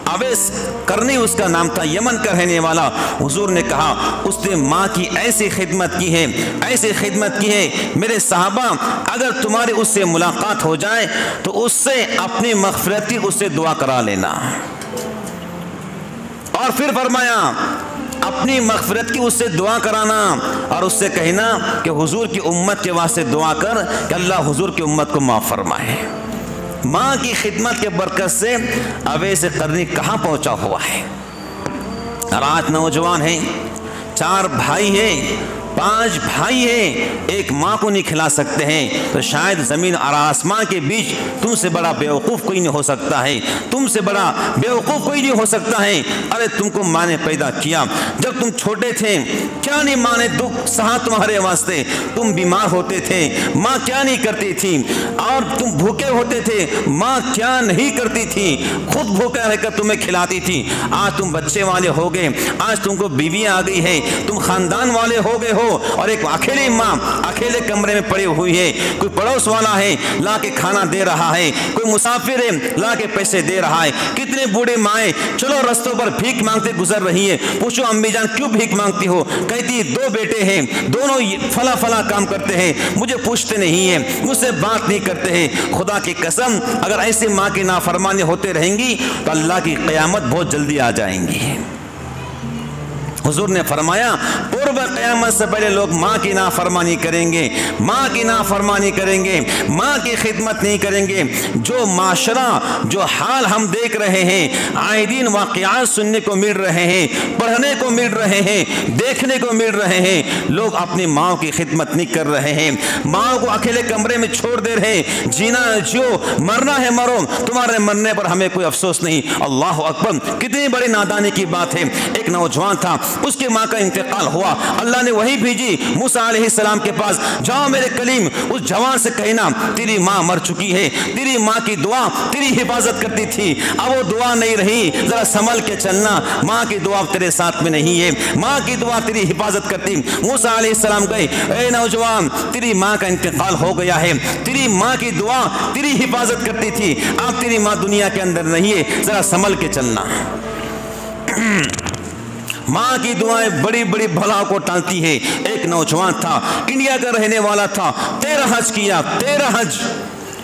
अवैस क़रनी उसका नाम था, यमन का रहने वाला। हुजूर ने कहा, उसने माँ की ऐसी खिदमत की है, ऐसी खिदमत की है, मेरे साहबा अगर तुम्हारी उससे मुलाकात हो जाए तो उससे अपनी मग़फ़िरत की उससे दुआ करा लेना। और फिर फरमाया, अपनी मग़फ़िरत की उससे दुआ कराना और उससे कहना कि हुजूर की उम्मत के वास्ते दुआ कर कि अल्लाह हुजूर की उम्मत को माफ़ फरमाए। माँ की खिदमत के बरकत से अवैस क़रनी कहाँ पहुँचा हुआ है। और आज नौजवान हैं, 4 भाई हैं, 5 भाई हैं, एक माँ को नहीं खिला सकते हैं, तो शायद ज़मीन और आसमान के बीच तुमसे बड़ा बेवकूफ़ कोई नहीं हो सकता है, तुमसे बड़ा बेवकूफ़ कोई नहीं हो सकता है। अरे तुमको माँ ने पैदा किया, जब तुम छोटे थे क्या नहीं माँ ने दुख सहा तुम्हारे वास्ते, तुम बीमार होते थे माँ क्या नहीं करती थी, और तुम भूखे होते थे माँ क्या नहीं करती थी, खुद भूखे रहकर तुम्हें खिलाती थी। आज तुम बच्चे वाले हो गए, आज तुमको बीवियाँ आ गई है, तुम ख़ानदान वाले हो गए हो, और एक अकेली माँ अकेले कमरे में पड़ी हुई है, कोई पड़ोस वाला है ला के खाना दे रहा है, कोई मुसाफिर है ला के पैसे दे रहा है। कितने बूढ़े माएँ चलो रस्तों पर भीख मांगते गुजर रही है, पूछो अम्मी जान क्यों भीख मांगती हो, कहती 2 बेटे हैं, दोनों फला फला काम करते हैं, मुझे पूछते नहीं है, मुझसे बात नहीं करते हैं। खुदा की कसम अगर ऐसी माँ की नाफरमानी होते रहेंगी तो अल्लाह की क़यामत बहुत जल्दी आ जाएंगी। हुजूर ने फरमाया, पूर्व क़यामत से पहले लोग माँ की नाफरमानी करेंगे, माँ की नाफरमानी करेंगे, माँ की खिदमत नहीं करेंगे। जो माशरा, जो हाल हम देख रहे हैं, आए दिन वाक़यात सुनने को मिल रहे हैं, पढ़ने को मिल रहे हैं, देखने को मिल रहे हैं, लोग अपनी माँ की खिदमत नहीं कर रहे हैं, माँ को अकेले कमरे में छोड़ दे रहे हैं, जीना जियो, मरना है मरो, तुम्हारे मरने पर हमें कोई अफसोस नहीं। अल्लाह अकबर, कितनी बड़ी नादानी की बात है। एक नौजवान था, उसकी माँ का इंतकाल हुआ, अल्लाह ने वही भेजी मूसा अलैहिस्सलाम के पास, जाओ मेरे कलीम उस जवान से कहना तेरी माँ मर चुकी है, तेरी माँ की दुआ तेरी हिफाजत करती थी, अब वो दुआ नहीं रही, जरा संभल के चलना, माँ की दुआ तेरे साथ में नहीं है, माँ की दुआ तेरी हिफाजत करती। मूसा अलैहिस्सलाम गए, ए नौजवान तेरी माँ का इंतकाल हो गया है, तेरी माँ की दुआ तेरी हिफाजत करती थी, अब तेरी माँ दुनिया के अंदर नहीं है, जरा संभल के चलना। माँ की दुआएं बड़ी बड़ी भला को टालती है। एक नौजवान था, इंडिया का रहने वाला था, 13 हज किया, 13 हज,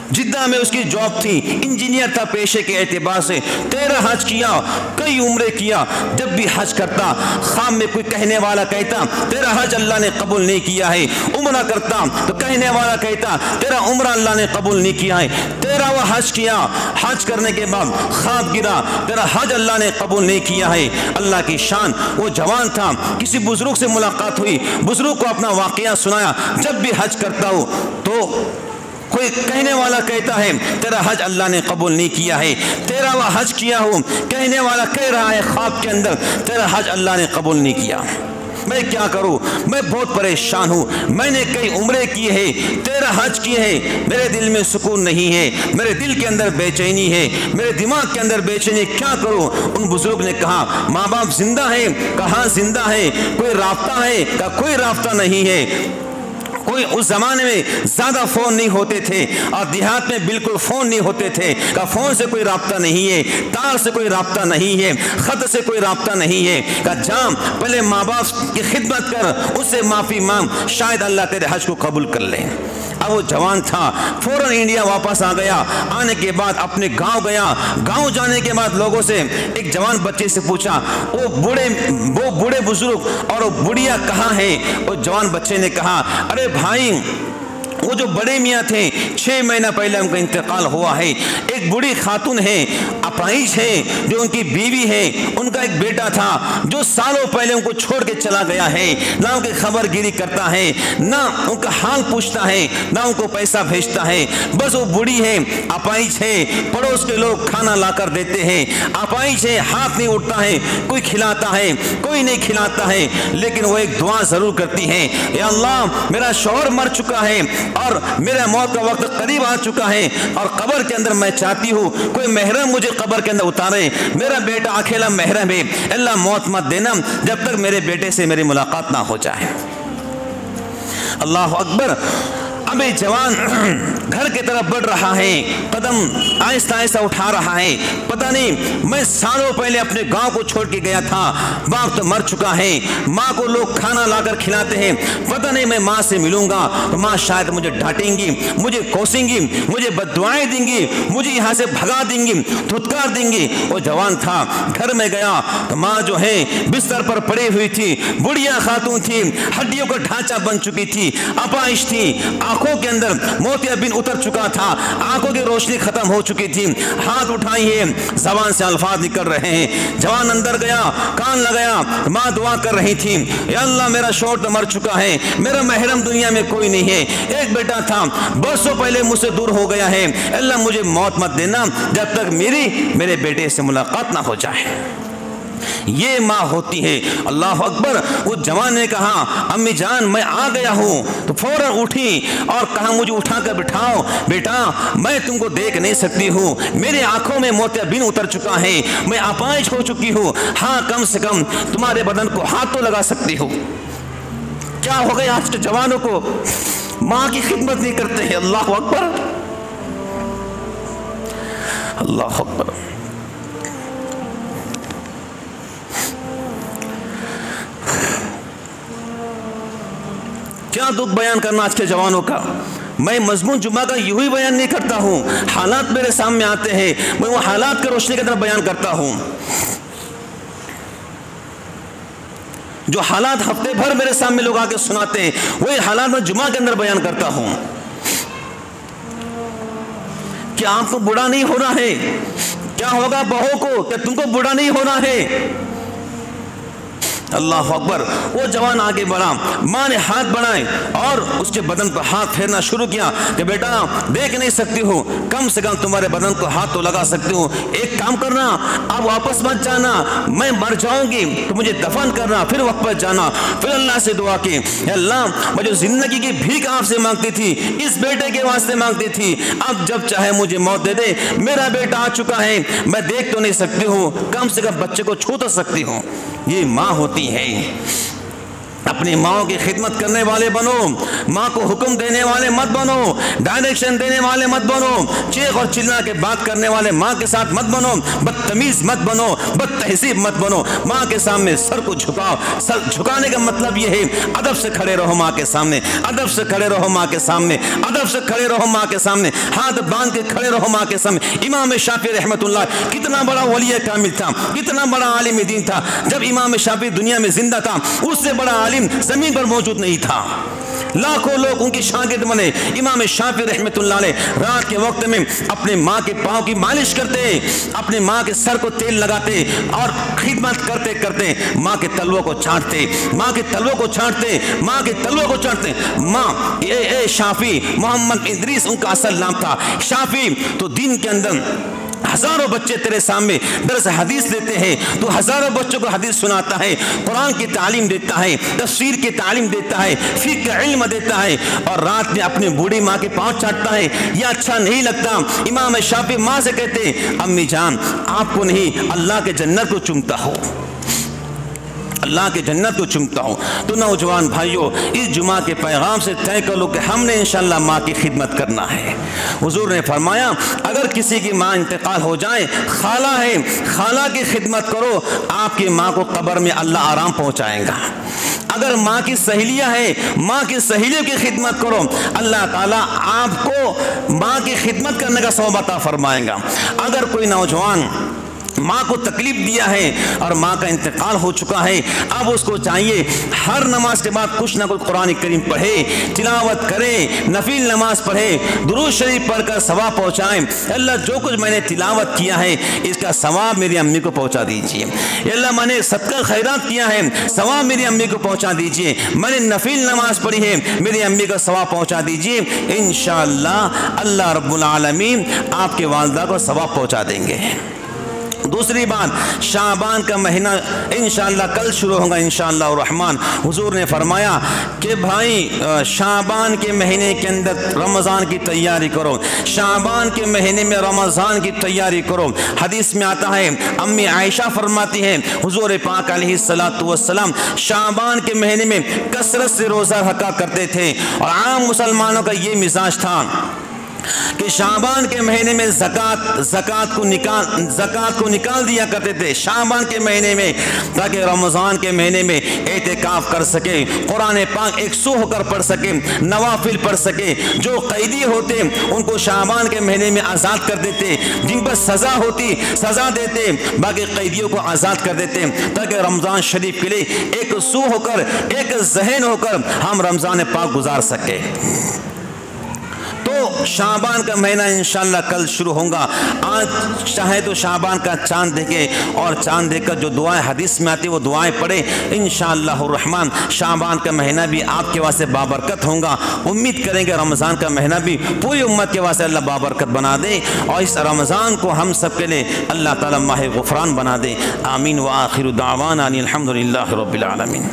जिद्दा में उसकी जॉब थी, इंजीनियर था पेशे के एतबार से, 13 हज किया, कई उम्रे किया। जब भी हज करता खाम में कोई कहने वाला कहता तेरा हज अल्लाह ने कबूल नहीं किया है, उम्रा करता तो कहने वाला कहता तेरा उम्रा अल्लाह ने कबूल नहीं किया है। 13वां हज किया, हज करने के बाद ख्वाब गिरा तेरा हज अल्लाह ने कबूल नहीं किया है। अल्लाह की शान, वो जवान था, किसी बुजुर्ग से मुलाकात हुई, बुजुर्ग को अपना वाक़या सुनाया, जब भी हज करता हूँ तो कोई कहने वाला कहता है तेरा हज अल्लाह ने कबूल नहीं किया है, 13वां हज किया हूँ, कहने वाला कह रहा है ख्वाब के अंदर तेरा हज अल्लाह ने कबूल नहीं किया। मैं क्या करूँ, मैं बहुत परेशान हूँ, मैंने कई उम्रे किए हैं, 13 हज किए हैं, मेरे दिल में सुकून नहीं है, मेरे दिल के अंदर बेचैनी है, मेरे दिमाग के अंदर बेचैनी, क्या करूँ। उन बुजुर्ग ने कहा माँ बाप जिंदा है, कहाँ जिंदा है, कोई राब्ता है, का कोई राब्ता नहीं है। कोई उस ज़माने में ज़्यादा फ़ोन नहीं होते थे और देहात में बिल्कुल फ़ोन नहीं होते थे, का फ़ोन से कोई राब्ता नहीं है, तार से कोई राब्ता नहीं है, ख़त से कोई राब्ता नहीं है, का जाम पहले माँ बाप की खिदमत कर, उससे माफ़ी मांग, शायद अल्लाह तेरे हज को कबूल कर ले। अब वो जवान था, फ़ौरन इंडिया वापस आ गया। आने के बाद अपने गांव गया, गांव जाने के बाद लोगों से, एक जवान बच्चे से पूछा वो बूढ़े बुजुर्ग और वो बुढ़िया कहाँ है। वो जवान बच्चे ने कहा अरे भाई वो जो बड़े मियाँ थे 6 महीना पहले उनका इंतकाल हुआ है, एक बूढ़ी खातून है, अपाहिज है, जो उनकी बीवी है, उनका एक बेटा था जो सालों पहले उनको छोड़ के चला गया है, ना उनकी खबरगिरी करता है, ना उनका हाल पूछता है, ना उनको पैसा भेजता है। बस वो बूढ़ी है, अपाहिज है, पड़ोस के लोग खाना लाकर देते हैं, अपाहिज है, हाथ नहीं उठता है, कोई खिलाता है, कोई नहीं खिलाता है, लेकिन वो एक दुआ जरूर करती है, या अल्लाह मेरा शौहर मर चुका है और मेरा मौत का वक्त करीब आ चुका है और कब्र के अंदर मैं चाहती हूँ कोई महरम मुझे कब्र के अंदर उतारे, मेरा बेटा अकेला महरम है, अल्लाह मौत मत देना जब तक मेरे बेटे से मेरी मुलाकात ना हो जाए। अल्लाह अकबर। अब एक जवान घर की तरफ बढ़ रहा है, कदम आहिस्ता आहिस्ता उठा रहा है। पता नहीं मैं सालों पहले अपने गांव को छोड़ के गया था, बाप तो मर चुका है, माँ को लोग खाना लाकर खिलाते हैं, पता नहीं मैं माँ से मिलूंगा तो माँ शायद मुझे डांटेंगी, मुझे कोसेंगी, मुझे बददुआएं देंगी, मुझे यहाँ से भगा देंगी, धुतकार देंगी। वो जवान था, घर में गया तो माँ जो है बिस्तर पर पड़ी हुई थी, बुढ़िया खातून थी, हड्डियों का ढांचा बन चुकी थी, अपाहिज थी, आंखों के अंदर मोतियाबिंद उतर चुका था, आंखों की रोशनी खत्म हो चुकी थी, हाथ उठाई है, जबान से अल्फाज निकल रहे हैं। जवान अंदर गया, कान लगाया, माँ दुआ कर रही थी, या अल्लाह मेरा शौहर तो मर चुका है, मेरा महरम दुनिया में कोई नहीं है, एक बेटा था बरसों पहले मुझसे दूर हो गया है, अल्लाह मुझे मौत मत देना जब तक मेरे बेटे से मुलाकात ना हो जाए। ये माँ होती है। अल्लाह अकबर। उस जवान ने कहा अम्मी जान मैं आ गया हूँ, तो फौरन उठी और कहा मुझे उठा कर बिठाओ, बेटा मैं तुमको देख नहीं सकती हूँ, मेरे आंखों में मोतियाबिंद उतर चुका है, मैं अपाहिज हो चुकी हूँ, हाँ कम से कम तुम्हारे बदन को हाथ तो लगा सकती हूँ। क्या हो गया आज के जवानों को, माँ की खिदमत नहीं करते हैं। अल्लाह अकबर, अल्लाह अकबर। क्या दुख बयान करना आज के जवानों का। मैं मजमून जुम्मा का यूं ही बयान नहीं करता हूं, हालात मेरे सामने आते हैं, मैं वो हालात के रोशनी की तरफ बयान करता हूं। जो हालात हफ्ते भर मेरे सामने लोग आके सुनाते हैं, वही हालात मैं जुम्मा के अंदर बयान करता हूं। क्या आपको बुरा नहीं होना है? क्या होगा बहू को, क्या तुमको बुरा नहीं होना है? अल्लाह अकबर। वो जवान आगे बढ़ा, माँ ने हाथ बढ़ाए और उसके बदन पर हाथ फेरना शुरू किया कि बेटा देख नहीं सकती हूँ, कम से कम तुम्हारे बदन को हाथ तो लगा सकती हूँ, एक काम करना आप वापस मत जाना, मैं मर जाऊंगी तो मुझे दफन करना, फिर वापस जाना। फिर अल्लाह से दुआ की, अल्लाह मैं जो जिंदगी की भीख आपसे मांगती थी, इस बेटे के वास्ते मांगती थी, अब जब चाहे मुझे मौत दे दे, मेरा बेटा आ चुका है, मैं देख तो नहीं सकती हूँ, कम से कम बच्चे को छू तो सकती हूँ। ये माँ होती है। अपनी माँ की खिदमत करने वाले बनो, माँ को हुक्म देने वाले मत बनो, डायरेक्शन देने वाले मत बनो, चीख और चिल्ला के बात करने वाले माँ के साथ मत बनो, बदतमीज मत बनो, बदतहजीब मत बनो। माँ के सामने सर को झुकाओ। सर झुकाने का मतलब यह है अदब से खड़े रहो माँ के सामने, अदब से खड़े रहो माँ के सामने, अदब से खड़े रहो माँ के सामने, हाथ बांध के खड़े रहो माँ के सामने। इमाम शाफी रहमतुल्लाह कितना बड़ा वली कामिल था, कितना बड़ा आलिम दीन था। जब इमाम शाफी दुनिया में जिंदा था, उससे बड़ा जमीन पर मौजूद नहीं था। लाखों लोग उनके शागिर्द बने। इमाम शाफी रहमतुल्लाह अलैह रात के वक्त में अपने माँ के पाँव की मालिश करते, अपने माँ के सर को तेल लगाते और खिदमत करते करते माँ के तलवों को छांटते, माँ के तलवों को छांटते, माँ के तलवों को छांटते। माँ ए शाफी, मोहम्मद इदरीस उनका असल नाम था। शाफी तो दिन के अंदर हजारों बच्चे तेरे सामने दरस हदीस लेते हैं, तो हजारों बच्चों को हदीस सुनाता है, कुरान की तालीम देता है, तफसीर की तालीम देता है, फिक़्ह का इल्म देता है, और रात में अपनी बूढ़ी माँ के पाँव चाटता है। यह अच्छा नहीं लगता। इमाम शाफी माँ से कहते हैं अम्मी जान आपको नहीं अल्लाह के जन्नत को चूमता हो, अल्लाह के जन्नत को चूमता हूँ। तो नौजवान भाइयों, इस जुमा के पैगाम से तय कर लो कि हमने इंशाअल्लाह माँ की खिदमत करना है। हुजूर ने फरमाया अगर किसी की माँ इंतकाल हो जाए, खाला है, खाला की खिदमत करो, आपकी माँ को कब्र में अल्लाह आराम पहुँचाएगा। अगर माँ की सहेलियाँ है, माँ की सहेलियों की खिदमत करो, अल्लाह ताला आपको माँ की खिदमत करने का सवाब अता फरमाएगा। अगर कोई नौजवान माँ को तकलीफ दिया है और माँ का इंतकाल हो चुका है। अब उसको चाहिए हर नमाज के बाद कुछ ना कुछ कुरान करीम पढ़े, तिलावत करे, नफिल नमाज पढ़े, दुरूद शरीफ पढ़कर सवाब पहुँचाएँ। अल्लाह जो कुछ मैंने तिलावत किया है इसका सवाब मेरी अम्मी को पहुँचा दीजिए। अल्लाह मैंने सदका खैरात किया है, सवाब मेरी अम्मी को पहुँचा दीजिए। मैंने नफिल नमाज पढ़ी है, मेरी अम्मी को सवाब पहुँचा दीजिए। इंशाअल्लाह अल्लाह रब्बुल आलमीन आपके वालिदा को सवाब पहुँचा देंगे। दूसरी बात, शाबान का महीना इंशाअल्लाह कल शुरू होगा इंशाअल्लाह रहमान। हुजूर ने फरमाया कि भाई शाबान के महीने के अंदर रमज़ान की तैयारी करो, शाबान के महीने में रमज़ान की तैयारी करो। हदीस में आता है, अम्मी आयशा फरमाती हैं हुजूर पाक अलैहिस्सलातु वस्सलाम शाबान के महीने में कसरत से रोज़ा रखा करते थे और आम मुसलमानों का ये मिजाज था कि शाबान के महीने में ज़कात को निकाल दिया करते थे शाबान के महीने में, ताकि रमज़ान के महीने में एतिकाफ कर सके, कुरान पाक 100 होकर पढ़ सके, नवाफिल पढ़ सके। जो कैदी होते उनको शाबान के महीने में आज़ाद कर देते, जिन पर सज़ा होती सज़ा देते, बाकी कैदियों को आज़ाद कर देते, ताकि रमज़ान शरीफ के लिए एक सू होकर एक जहन होकर हम रमज़ान पाक गुजार सके। तो शाबान का महीना इंशाअल्लाह कल शुरू होगा। आज चाहे तो शाबान का चांद देखे और चांद देखकर जो दुआएं हदीस में आती है वो दुआएं पढ़े। इंशाअल्लाह रहमान शाबान का महीना भी आपके वास्ते बाबरकत होगा। उम्मीद करेंगे रमज़ान का महीना भी पूरी उम्मत के वास्ते अल्लाह बाबरकत बना दे और इस रमज़ान को हम सब के लिए अल्लाह ताला माह गुफ़रान बना दे। आमीन व आखिरु दावाना अनिल हम्दुलिल्लाहि रब्बिल आलमीन।